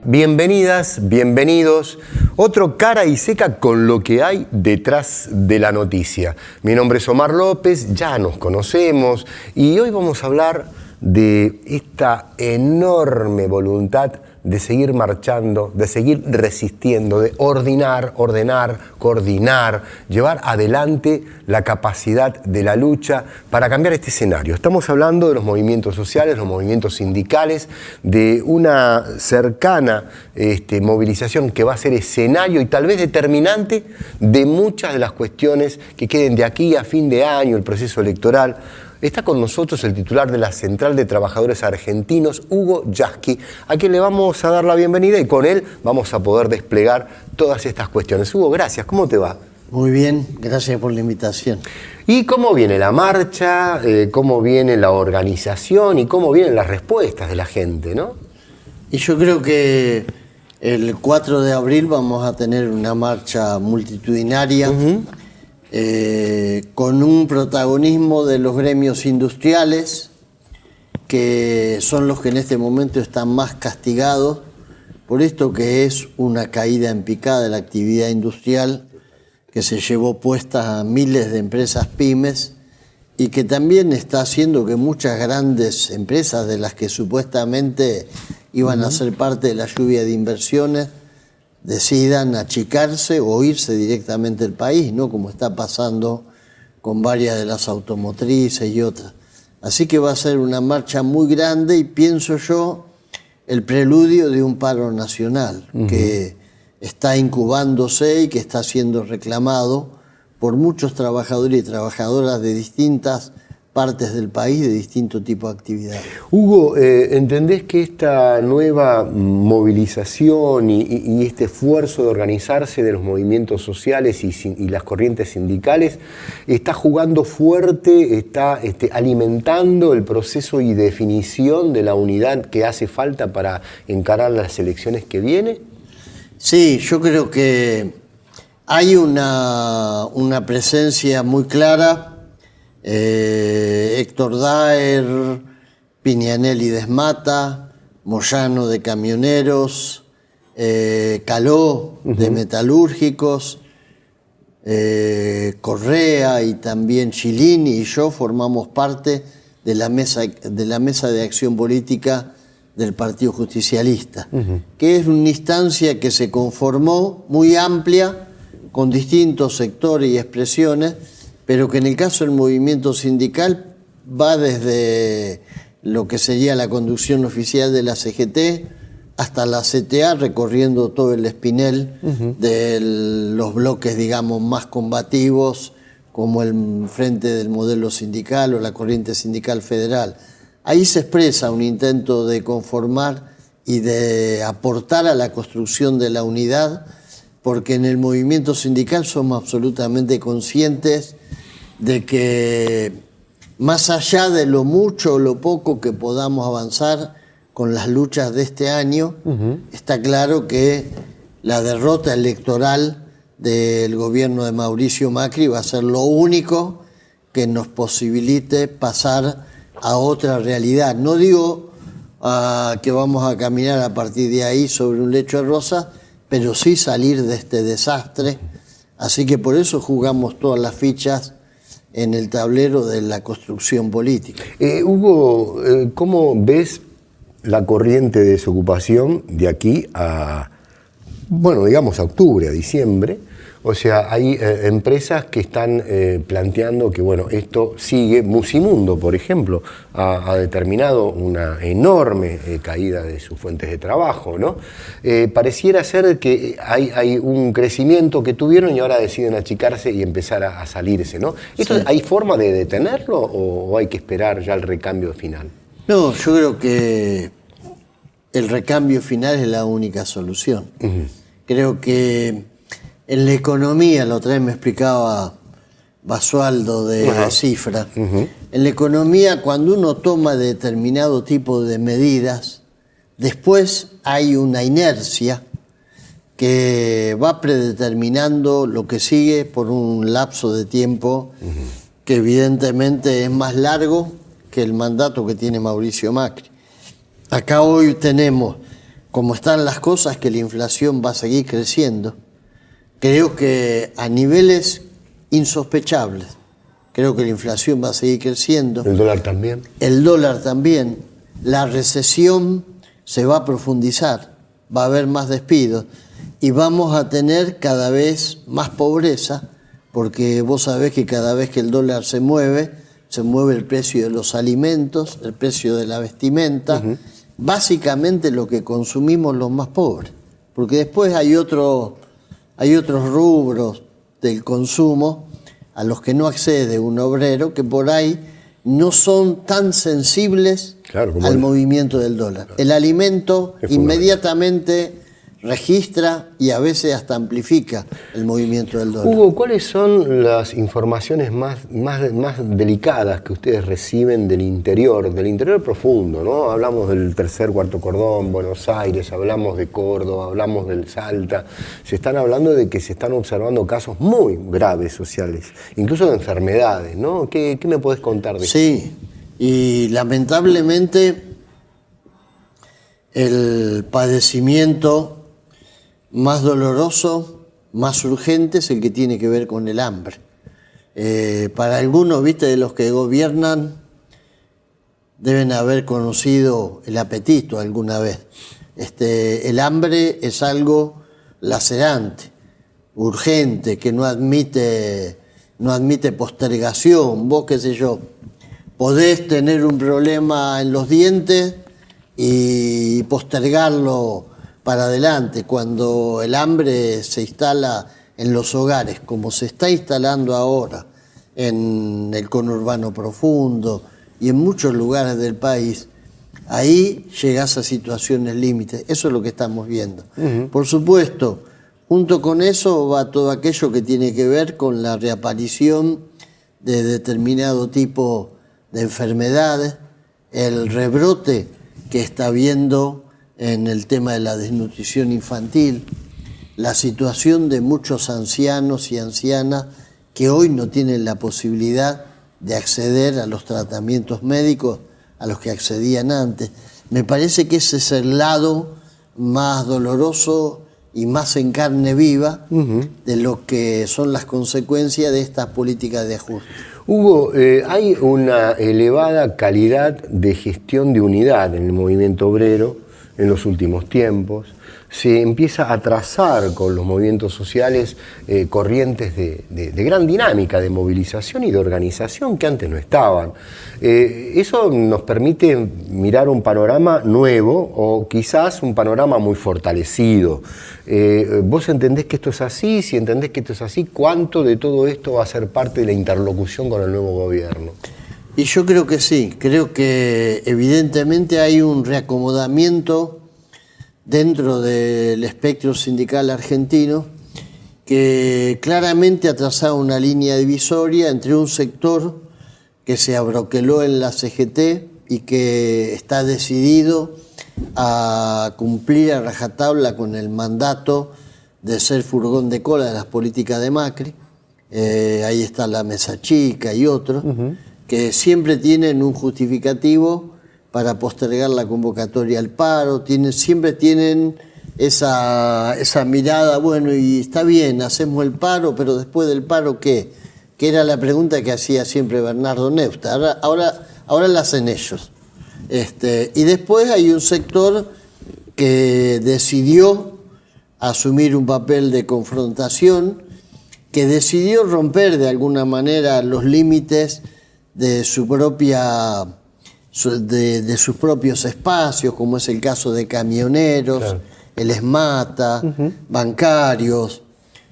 Bienvenidas, bienvenidos. Otro cara y seca con lo que hay detrás de la noticia. Mi nombre es Omar López, ya nos conocemos y hoy vamos a hablar de esta enorme voluntad de seguir marchando, de seguir resistiendo, de ordenar, coordinar, llevar adelante la capacidad de la lucha para cambiar este escenario. Estamos hablando de los movimientos sociales, los movimientos sindicales, de una cercana movilización que va a ser escenario y tal vez determinante de muchas de las cuestiones que queden de aquí a fin de año, el proceso electoral. Está con nosotros el titular de la Central de Trabajadores Argentinos, Hugo Yasky, a quien le vamos a dar la bienvenida y con él vamos a poder desplegar todas estas cuestiones. Hugo, gracias. ¿Cómo te va? Muy bien, gracias por la invitación. ¿Y cómo viene la marcha? ¿Cómo viene la organización? ¿Y cómo vienen las respuestas de la gente, no? Y yo creo que el 4 de abril vamos a tener una marcha multitudinaria. Con un protagonismo de los gremios industriales, que son los que en este momento están más castigados por esto que es una caída en picada de la actividad industrial que se llevó puestas a miles de empresas pymes y que también está haciendo que muchas grandes empresas de las que supuestamente iban a ser parte de la lluvia de inversiones decidan achicarse o irse directamente del país, ¿no? Como está pasando con varias de las automotrices y otras. Así que va a ser una marcha muy grande y pienso yo el preludio de un paro nacional que está incubándose y que está siendo reclamado por muchos trabajadores y trabajadoras de distintas partes del país, de distinto tipo de actividades. Hugo, ¿entendés que esta nueva movilización y este esfuerzo de organizarse de los movimientos sociales y las corrientes sindicales está jugando fuerte, está alimentando el proceso y definición de la unidad que hace falta para encarar las elecciones que vienen? Sí, yo creo que hay una presencia muy clara. Héctor Daer, Piñanelli Desmata, Moyano de camioneros, Caló de metalúrgicos, Correa y también Chilini y yo formamos parte de la mesa de acción política del Partido Justicialista, que es una instancia que se conformó muy amplia con distintos sectores y expresiones, pero que en el caso del movimiento sindical va desde lo que sería la conducción oficial de la CGT hasta la CTA, recorriendo todo el espinel de los bloques, digamos, más combativos, como el Frente del Modelo Sindical o la Corriente Sindical Federal. Ahí se expresa un intento de conformar y de aportar a la construcción de la unidad, porque en el movimiento sindical somos absolutamente conscientes de que más allá de lo mucho o lo poco que podamos avanzar con las luchas de este año, está claro que la derrota electoral del gobierno de Mauricio Macri va a ser lo único que nos posibilite pasar a otra realidad. No digo que vamos a caminar a partir de ahí sobre un lecho de rosas, pero sí salir de este desastre. Así que por eso jugamos todas las fichas en el tablero de la construcción política. Hugo, ¿cómo ves la corriente de desocupación de aquí a, bueno, digamos a octubre, a diciembre? O sea, hay empresas que están planteando que, bueno, esto sigue. Musimundo, por ejemplo, ha determinado una enorme caída de sus fuentes de trabajo, ¿no? Pareciera ser que hay un crecimiento que tuvieron y ahora deciden achicarse y empezar a salirse, ¿no? ¿Esto sí. ¿Hay forma de detenerlo o hay que esperar ya el recambio final? No, yo creo que el recambio final es la única solución. Creo que en la economía, la otra vez me explicaba Basualdo de Cifra, en la economía cuando uno toma determinado tipo de medidas, después hay una inercia que va predeterminando lo que sigue por un lapso de tiempo que evidentemente es más largo que el mandato que tiene Mauricio Macri. Acá hoy tenemos como están las cosas, que la inflación va a seguir creciendo. Creo que a niveles insospechables. Creo que la inflación va a seguir creciendo. ¿El dólar también? El dólar también. La recesión se va a profundizar. Va a haber más despidos. Y vamos a tener cada vez más pobreza, porque vos sabés que cada vez que el dólar se mueve el precio de los alimentos, el precio de la vestimenta, básicamente lo que consumimos los más pobres. Porque después hay otros rubros del consumo a los que no accede un obrero, que por ahí no son tan sensibles al movimiento del dólar. El alimento inmediatamente registra y a veces hasta amplifica el movimiento del dólar. Hugo, ¿cuáles son las informaciones más delicadas que ustedes reciben del interior profundo, ¿no? Hablamos del tercer, cuarto cordón, Buenos Aires, hablamos de Córdoba, hablamos del Salta. Se están hablando de que se están observando casos muy graves sociales, incluso de enfermedades, ¿no? ¿Qué me podés contar de eso? Sí, y lamentablemente el padecimiento más doloroso, más urgente, es el que tiene que ver con el hambre. Para algunos, viste, de los que gobiernan, deben haber conocido el apetito alguna vez. El hambre es algo lacerante, urgente, que no admite postergación. Vos, qué sé yo, podés tener un problema en los dientes y postergarlo para adelante. Cuando el hambre se instala en los hogares, como se está instalando ahora en el conurbano profundo y en muchos lugares del país, ahí llegás a situaciones límites. Eso es lo que estamos viendo. Por supuesto, junto con eso va todo aquello que tiene que ver con la reaparición de determinado tipo de enfermedades, el rebrote que está habiendo en el tema de la desnutrición infantil, la situación de muchos ancianos y ancianas que hoy no tienen la posibilidad de acceder a los tratamientos médicos a los que accedían antes. Me parece que ese es el lado más doloroso y más en carne viva de lo que son las consecuencias de estas políticas de ajuste. Hugo, hay una elevada calidad de gestión de unidad en el movimiento obrero en los últimos tiempos. Se empieza a trazar con los movimientos sociales corrientes de gran dinámica de movilización y de organización que antes no estaban. Eso nos permite mirar un panorama nuevo o quizás un panorama muy fortalecido. ¿Vos entendés que esto es así? Si entendés que esto es así, ¿cuánto de todo esto va a ser parte de la interlocución con el nuevo gobierno? Y yo creo que sí, creo que evidentemente hay un reacomodamiento dentro del espectro sindical argentino que claramente ha trazado una línea divisoria entre un sector que se abroqueló en la CGT y que está decidido a cumplir a rajatabla con el mandato de ser furgón de cola de las políticas de Macri. Ahí está la Mesa Chica y otros, que siempre tienen un justificativo para postergar la convocatoria al paro, siempre tienen esa mirada, bueno, y está bien, hacemos el paro, pero después del paro, ¿qué? Que era la pregunta que hacía siempre Bernardo Neustadt. Ahora la hacen ellos. Y después hay un sector que decidió asumir un papel de confrontación, que decidió romper de alguna manera los límites de sus propios espacios, como es el caso de camioneros, claro, el ESMATA, bancarios,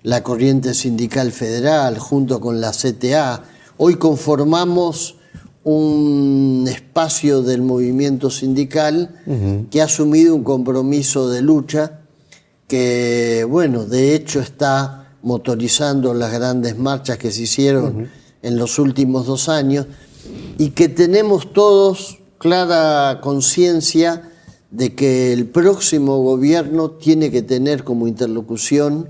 la Corriente Sindical Federal, junto con la CTA. Hoy conformamos un espacio del movimiento sindical que ha asumido un compromiso de lucha que, bueno, de hecho está motorizando las grandes marchas que se hicieron en los últimos 2 años y que tenemos todos clara conciencia de que el próximo gobierno tiene que tener como interlocución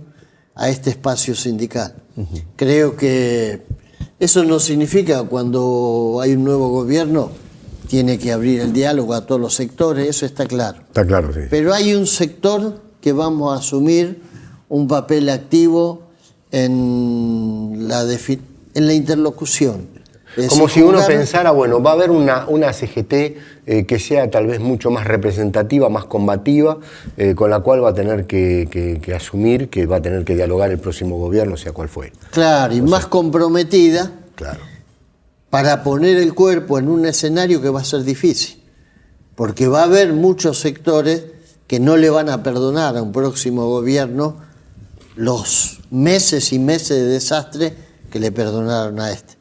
a este espacio sindical. Creo que eso no significa cuando hay un nuevo gobierno tiene que abrir el diálogo a todos los sectores, eso está claro. Está claro, sí. Pero hay un sector que vamos a asumir un papel activo en la interlocución. Como si uno pensara, bueno, va a haber una CGT que sea tal vez mucho más representativa, más combativa, con la cual va a tener que asumir, que va a tener que dialogar el próximo gobierno, sea cual fuere. Claro, y más comprometida, claro, para poner el cuerpo en un escenario que va a ser difícil, porque va a haber muchos sectores que no le van a perdonar a un próximo gobierno los meses y meses de desastre que le perdonaron a este.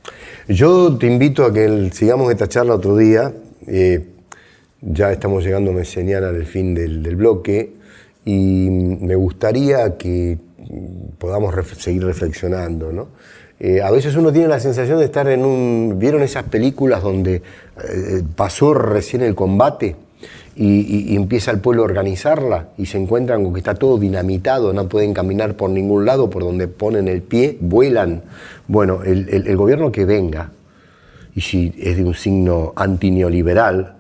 Yo te invito a que sigamos esta charla otro día. Ya estamos llegando, me señalan, al fin del bloque, y me gustaría que podamos seguir reflexionando, ¿no? A veces uno tiene la sensación de estar ¿vieron esas películas donde pasó recién el combate y empieza el pueblo a organizarla y se encuentran con que está todo dinamitado, no pueden caminar por ningún lado, por donde ponen el pie, vuelan? Bueno, el gobierno que venga, y si es de un signo antineoliberal,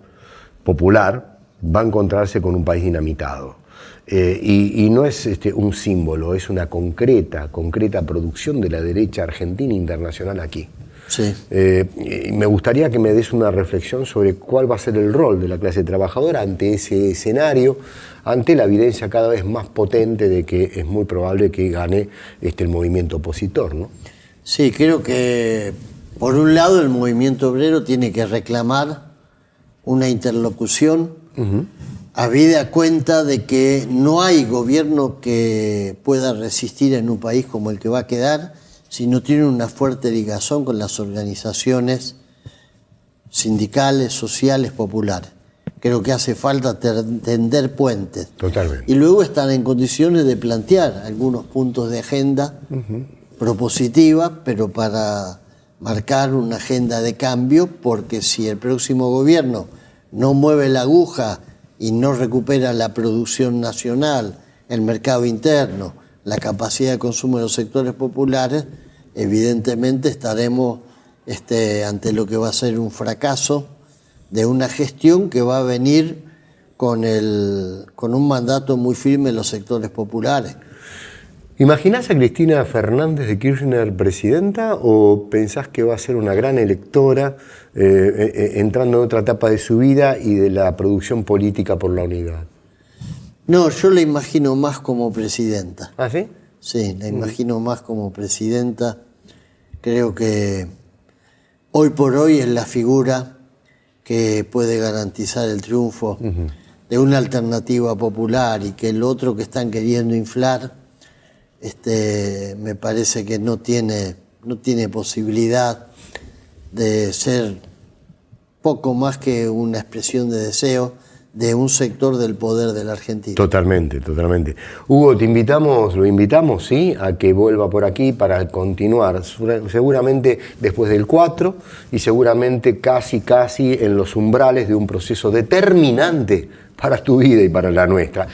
popular, va a encontrarse con un país dinamitado. Y no es un símbolo, es una concreta producción de la derecha argentina e internacional aquí. Sí. Me gustaría que me des una reflexión sobre cuál va a ser el rol de la clase trabajadora ante ese escenario, ante la evidencia cada vez más potente de que es muy probable que gane el movimiento opositor, ¿no? Sí, creo que por un lado el movimiento obrero tiene que reclamar una interlocución, habida cuenta de que no hay gobierno que pueda resistir en un país como el que va a quedar si no tiene una fuerte ligazón con las organizaciones sindicales, sociales, populares. Creo que hace falta tender puentes. Totalmente. Y luego estar en condiciones de plantear algunos puntos de agenda propositiva, pero para marcar una agenda de cambio, porque si el próximo gobierno no mueve la aguja y no recupera la producción nacional, el mercado interno, la capacidad de consumo de los sectores populares, evidentemente estaremos ante lo que va a ser un fracaso de una gestión que va a venir con un mandato muy firme en los sectores populares. ¿Imaginás a Cristina Fernández de Kirchner presidenta o pensás que va a ser una gran electora entrando en otra etapa de su vida y de la producción política por la unidad? No, yo la imagino más como presidenta. ¿Ah, sí? Sí, la imagino más como presidenta. Creo que hoy por hoy es la figura que puede garantizar el triunfo de una alternativa popular, y que el otro que están queriendo inflar me parece que no tiene posibilidad de ser poco más que una expresión de deseo de un sector del poder de la Argentina. Totalmente. Hugo, lo invitamos, ¿sí?, a que vuelva por aquí para continuar, seguramente después del 4 y seguramente casi en los umbrales de un proceso determinante para tu vida y para la nuestra.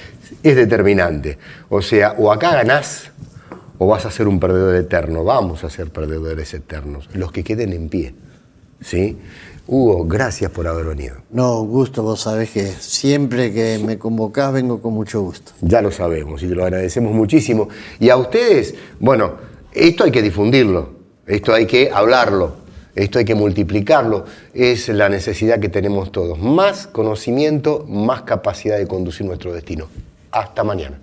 Es determinante. O sea, o acá ganás o vas a ser un perdedor eterno. Vamos a ser perdedores eternos, los que queden en pie, ¿sí? Hugo, gracias por haber venido. No, gusto, vos sabés que siempre que me convocás vengo con mucho gusto. Ya lo sabemos y te lo agradecemos muchísimo. Y a ustedes, bueno, esto hay que difundirlo, esto hay que hablarlo, esto hay que multiplicarlo. Es la necesidad que tenemos todos. Más conocimiento, más capacidad de conducir nuestro destino. Hasta mañana.